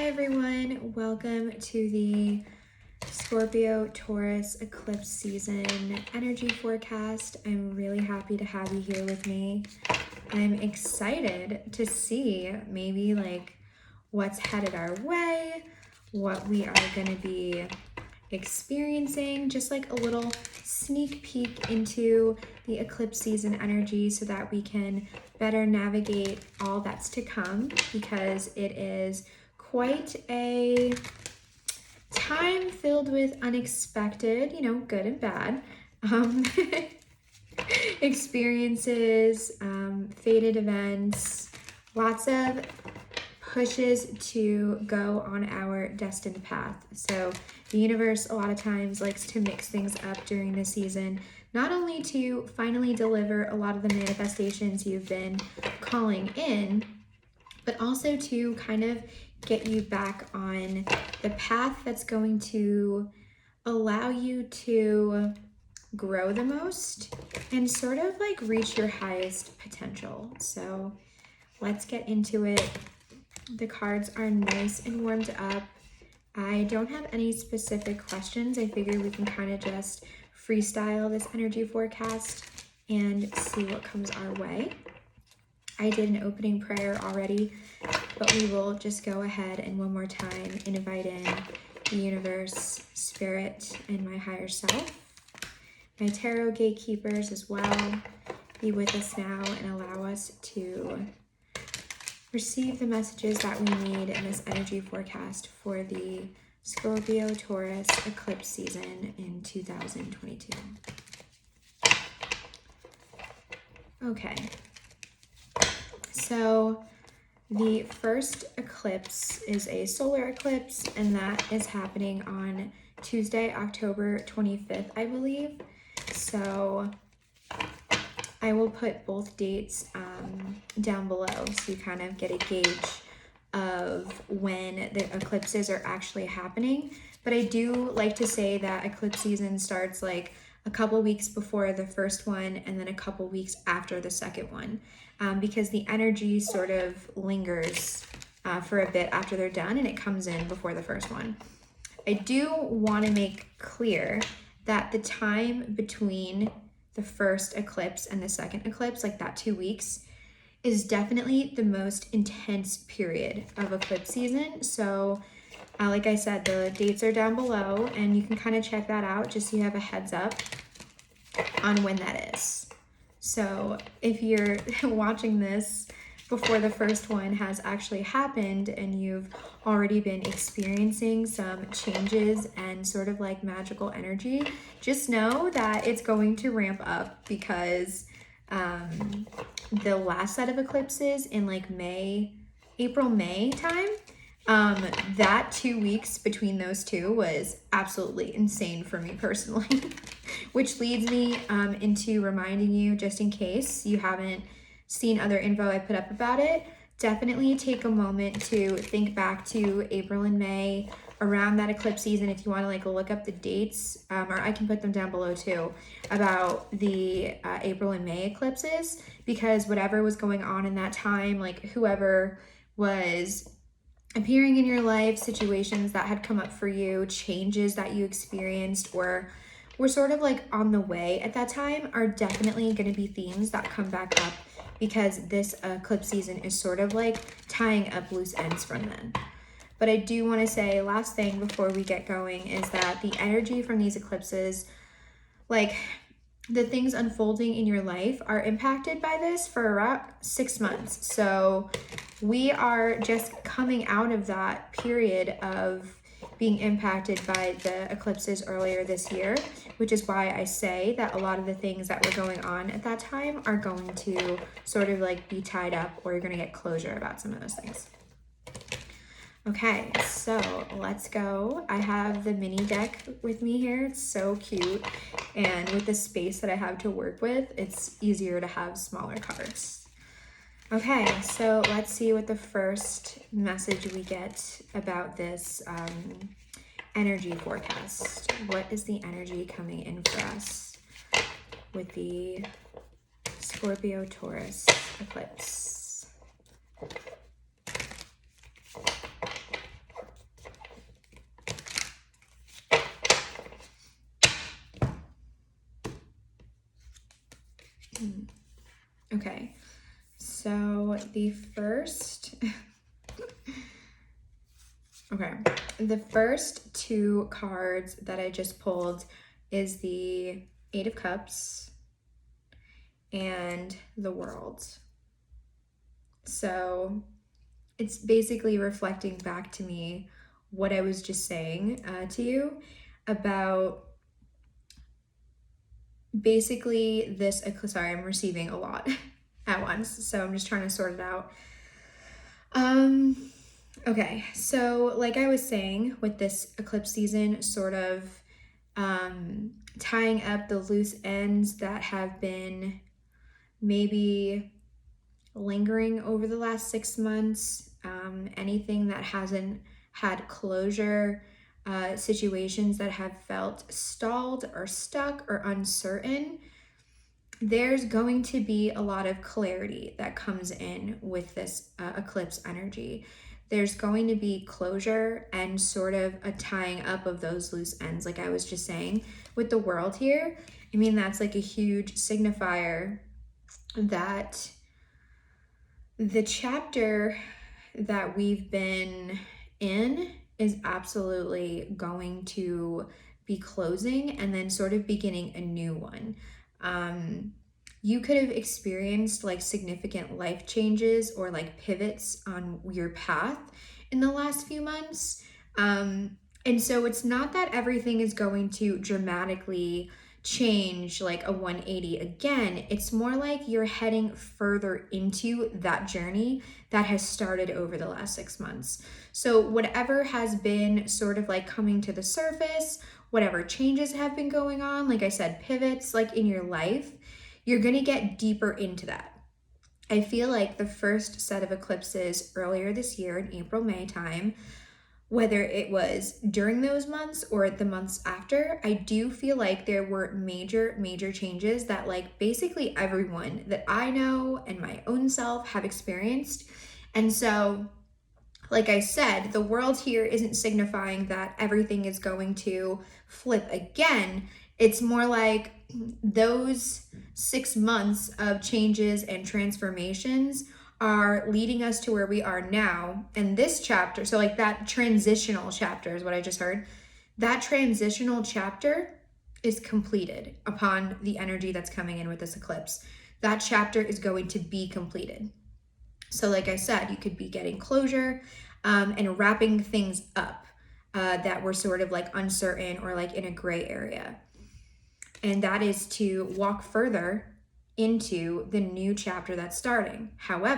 Hi everyone, welcome to the Scorpio Taurus eclipse season energy forecast. I'm really happy to have you here with me. I'm excited to see maybe like what's headed our way, what we are going to be experiencing, just like a little sneak peek into the eclipse season energy so that we can better navigate all that's to come, because it is quite a time filled with unexpected, good and bad experiences, fated events, lots of pushes to go on our destined path. So the universe a lot of times likes to mix things up during this season, not only to finally deliver a lot of the manifestations you've been calling in, but also to kind of get you back on the path that's going to allow you to grow the most and sort of like reach your highest potential. So let's get into it. The cards are nice and warmed up. I don't have any specific questions. I figure we can kind of just freestyle this energy forecast and see what comes our way. I did an opening prayer already, but we will just go ahead and one more time invite in the universe, spirit, and my higher self. My tarot gatekeepers as well, be with us now and allow us to receive the messages that we need in this energy forecast for the Scorpio Taurus eclipse season in 2022. Okay. So the first eclipse is a solar eclipse, and that is happening on Tuesday, October 25th, I believe. So I will put both dates down below so you kind of get a gauge of when the eclipses are actually happening. But I do like to say that eclipse season starts like a couple weeks before the first one and then a couple weeks after the second one, because the energy sort of lingers for a bit after they're done and it comes in before the first one. I do want to make clear that the time between the first eclipse and the second eclipse, like that 2 weeks, is definitely the most intense period of eclipse season. So like I said, the dates are down below and you can kind of check that out just so you have a heads up on when that is. So if you're watching this before the first one has actually happened and you've already been experiencing some changes and sort of like magical energy, just know that it's going to ramp up, because the last set of eclipses in like April, May time, that 2 weeks between those two was absolutely insane for me personally. Which leads me into reminding you, just in case you haven't seen other info I put up about it, definitely take a moment to think back to April and May around that eclipse season if you want to like look up the dates, or I can put them down below too, about the April and May eclipses, because whatever was going on in that time, like whoever was appearing in your life, situations that had come up for you, changes that you experienced or were sort of like on the way at that time, are definitely going to be themes that come back up, because this eclipse season is sort of like tying up loose ends from then. But I do want to say, last thing before we get going, is that the energy from these eclipses, like the things unfolding in your life, are impacted by this for around 6 months. So we are just coming out of that period of being impacted by the eclipses earlier this year, which is why I say that a lot of the things that were going on at that time are going to sort of like be tied up, or you're going to get closure about some of those things. Okay, so let's go. I have the mini deck with me here. It's so cute. And with the space that I have to work with, it's easier to have smaller cards. Okay, so let's see what the first message we get about this energy forecast. What is the energy coming in for us with the Scorpio Taurus eclipse? the first, okay, the first two cards that I just pulled is the Eight of Cups and the World. So it's basically reflecting back to me what I was just saying to you about basically this, sorry, I'm receiving a lot at once, so I'm just trying to sort it out. Okay, so like I was saying with this eclipse season, sort of tying up the loose ends that have been maybe lingering over the last 6 months, anything that hasn't had closure, situations that have felt stalled or stuck or uncertain. There's going to be a lot of clarity that comes in with this eclipse energy. There's going to be closure and sort of a tying up of those loose ends, like I was just saying with the World here. I mean, that's like a huge signifier that the chapter that we've been in is absolutely going to be closing and then sort of beginning a new one. You could have experienced like significant life changes or like pivots on your path in the last few months. And so it's not that everything is going to dramatically change like a 180 again. It's more like you're heading further into that journey that has started over the last 6 months. So whatever has been sort of like coming to the surface, whatever changes have been going on, like I said, pivots like in your life, you're going to get deeper into that. I feel like the first set of eclipses earlier this year in April, May time, whether it was during those months or the months after, I do feel like there were major changes that like basically everyone that I know and my own self have experienced. And so, like I said, the World here isn't signifying that everything is going to flip again. It's more like those 6 months of changes and transformations are leading us to where we are now. And this chapter, so like that transitional chapter is what I just heard. That transitional chapter is completed upon the energy that's coming in with this eclipse. That chapter is going to be completed. So like I said, you could be getting closure and wrapping things up that were sort of like uncertain or like in a gray area. And that is to walk further into the new chapter that's starting. However,